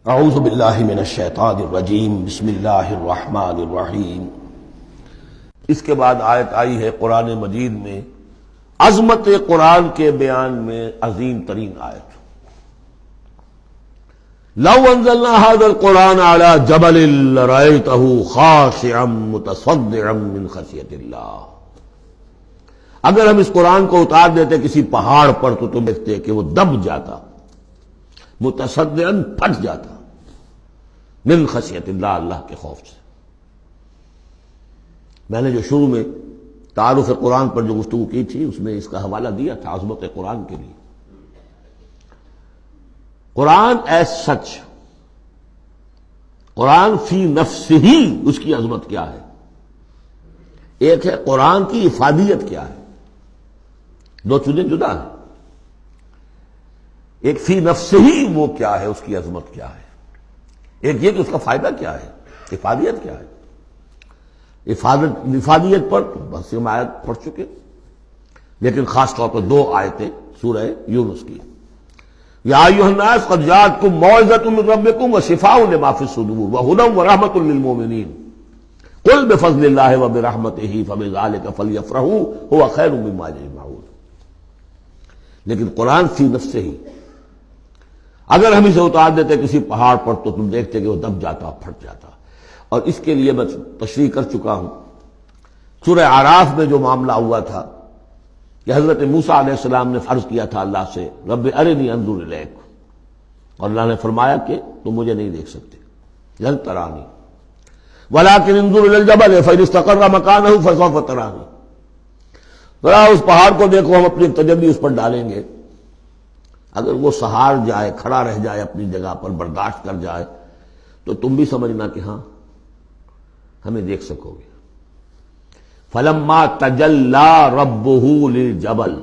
اعوذ باللہ من الشیطان الرجیم، بسم اللہ الرحمن الرحیم۔ اس کے بعد آیت آئی ہے قرآن مجید میں عظمت قرآن کے بیان میں عظیم ترین آیت، لو انزلنا هذا القرآن على جبل لرأيته خاشعا متصدعا من خشیۃ اللہ۔ اگر ہم اس قرآن کو اتار دیتے کسی پہاڑ پر تو تم دیکھتے کہ وہ دب جاتا، متصدعا پھٹ جاتا، من خشیت اللہ، اللہ کے خوف سے۔ میں نے جو شروع میں تعارف قرآن پر جو گفتگو کی تھی اس میں اس کا حوالہ دیا تھا عظمت قرآن کے لیے۔ قرآن ایز سچ، قرآن فی نفسہ ہی اس کی عظمت کیا ہے، ایک ہے قرآن کی افادیت کیا ہے، دو چیزیں جدا ہیں۔ ایک فی نفسہ ہی وہ کیا ہے، اس کی عظمت کیا ہے، ایک یہ کہ اس کا فائدہ کیا ہے، افادیت کیا ہے۔ افادیت پر بہت سی آیت پڑھ چکے، لیکن خاص طور پر دو آیتیں سورہ یونس کی، یا ایھا الناس قد جاءتکم موعظۃ من ربکم وشفاء لما فی الصدور وہدی ورحمۃ للمؤمنین قل بفضل اللہ وبرحمتہ فبذلک فلیفرحوا ھو خیر مما یجمعون۔ لیکن قرآن فی نفسہ ہی، اگر ہم اسے اتار دیتے کسی پہاڑ پر تو تم دیکھتے کہ وہ دب جاتا، پھٹ جاتا۔ اور اس کے لیے میں تشریح کر چکا ہوں، سورہ اعراف میں جو معاملہ ہوا تھا کہ حضرت موسیٰ علیہ السلام نے عرض کیا تھا اللہ سے، رب ارنی انظر الیک، اور اللہ نے فرمایا کہ تم مجھے نہیں دیکھ سکتے، لن ترانی ولکن انظر الی الجبل فإن استقر مکانہ فسوف ترانی۔ ذرا اس پہاڑ کو دیکھو، ہم اپنی تجلی اس پر ڈالیں گے، اگر وہ سہار جائے، کھڑا رہ جائے اپنی جگہ پر، برداشت کر جائے تو تم بھی سمجھنا کہ ہاں ہمیں دیکھ سکو گے۔ فلما تجلی ربہ للجبل،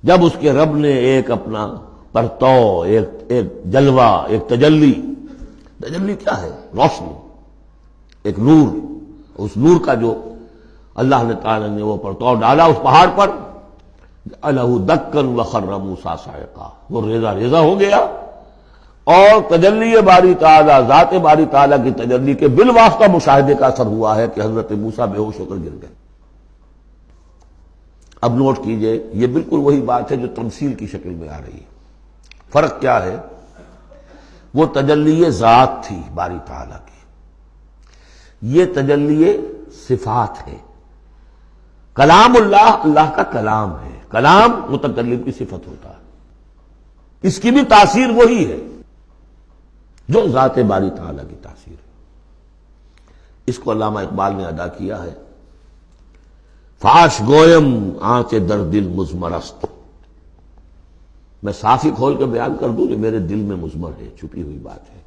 جب اس کے رب نے ایک اپنا پرتو، ایک جلوہ، ایک تجلی کیا ہے؟ روشنی، ایک نور، اس نور کا جو اللہ نے تعالی نے وہ پرتو ڈالا اس پہاڑ پر، جعلہ دکا وخر موسیٰ صعقا، وہ ریزہ ریزہ ہو گیا، اور تجلی باری تعالیٰ، ذات باری تعالیٰ کی تجلی کے بالواسطہ مشاہدے کا اثر ہوا ہے کہ حضرت موسیٰ بے ہوش ہو کر گر گئے۔ اب نوٹ کیجئے، یہ بالکل وہی بات ہے جو تمثیل کی شکل میں آ رہی ہے۔ فرق کیا ہے؟ وہ تجلی ذات تھی باری تعالیٰ کی، یہ تجلی صفات ہے۔ کلام اللہ، اللہ کا کلام ہے، کلام متکلم کی صفت ہوتا ہے، اس کی بھی تاثیر وہی ہے جو ذات باری تعالیٰ کی تاثیر ہے۔ اس کو علامہ اقبال نے ادا کیا ہے، فاش گویم آنچ در دل مضمر است، میں صاف ہی کھول کے بیان کر دوں کہ میرے دل میں مضمر ہے، چھپی ہوئی بات ہے۔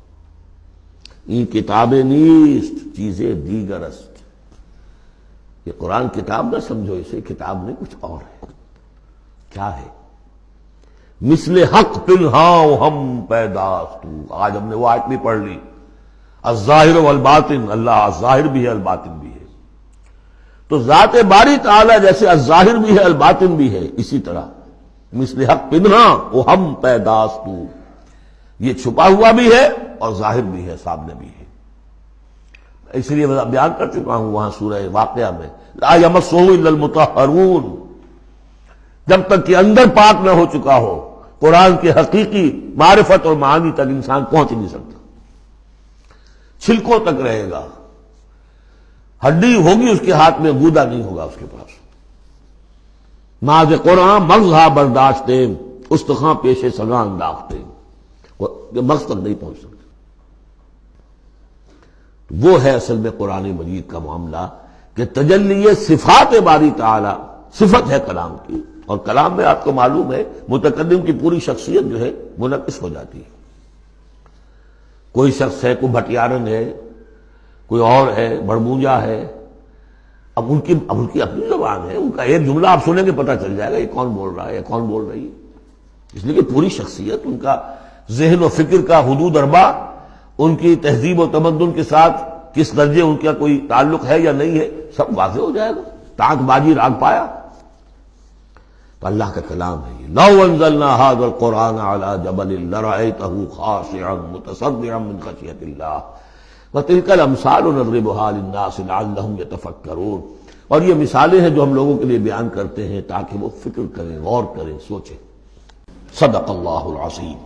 این کتاب نیست چیزیں دیگر است، یہ قرآن کتاب نہ سمجھو، اسے کتاب نہیں، کچھ اور ہے۔ کیا ہے؟ مثل حق پنہاں ہم پیداست، آج ہم نے وہ آیت بھی پڑھ لی، الظاہر والباطن، اللہ الظاہر بھی ہے الباطن بھی ہے۔ تو ذات باری تعالیٰ جیسے الظاہر بھی ہے الباطن بھی ہے، اسی طرح مثل حق پنہاں ہم پیداست، یہ چھپا ہوا بھی ہے اور ظاہر بھی ہے، سامنے بھی ہے۔ اس لیے میں بیان کر چکا ہوں وہاں سورہ واقعہ میں، لا یمسہ الا المطہرون، جب تک کہ اندر پاک نہ ہو چکا ہو قرآن کے حقیقی معرفت اور معانی تک انسان پہنچ نہیں سکتا، چھلکوں تک رہے گا، ہڈی ہوگی اس کے ہاتھ میں، گودا نہیں ہوگا اس کے پاس۔ ناز قرآن مغزہ برداشتے، استخاں پیش سگاں انداختے، مغز تک نہیں پہنچ سکتا۔ وہ ہے اصل میں قرآن مجید کا معاملہ کہ تجلی صفات باری تعالی، صفت ہے کلام کی، اور کلام میں آپ کو معلوم ہے متکلم کی پوری شخصیت جو ہے منعکس ہو جاتی ہے۔ کوئی شخص ہے، کوئی بھٹیارن ہے، کوئی اور ہے، بڑمونجا ہے، اب ان کی اپنی زبان ہے، ان کا ایک جملہ آپ سنیں گے پتہ چل جائے گا یہ کون بول رہا ہے یا کون بول رہی ہے۔ اس لیے کہ پوری شخصیت، ان کا ذہن و فکر کا حدود اربع، ان کی تہذیب و تمدن کے ساتھ کس درجے ان کا کوئی تعلق ہے یا نہیں ہے، سب واضح ہو جائے گا۔ تاک باجی راگ پایا۔ تو اللہ کا کلام ہے یہ، لو انزلنا هذا القرآن على جبل لرأيته خاشعا متصدعا من خشیۃ اللہ وتلك الامثال نضربها للناس لعلهم يتفکرون، اور یہ مثالیں ہیں جو ہم لوگوں کے لیے بیان کرتے ہیں تاکہ وہ فکر کریں، غور کریں، سوچیں۔ صدق اللہ العظیم۔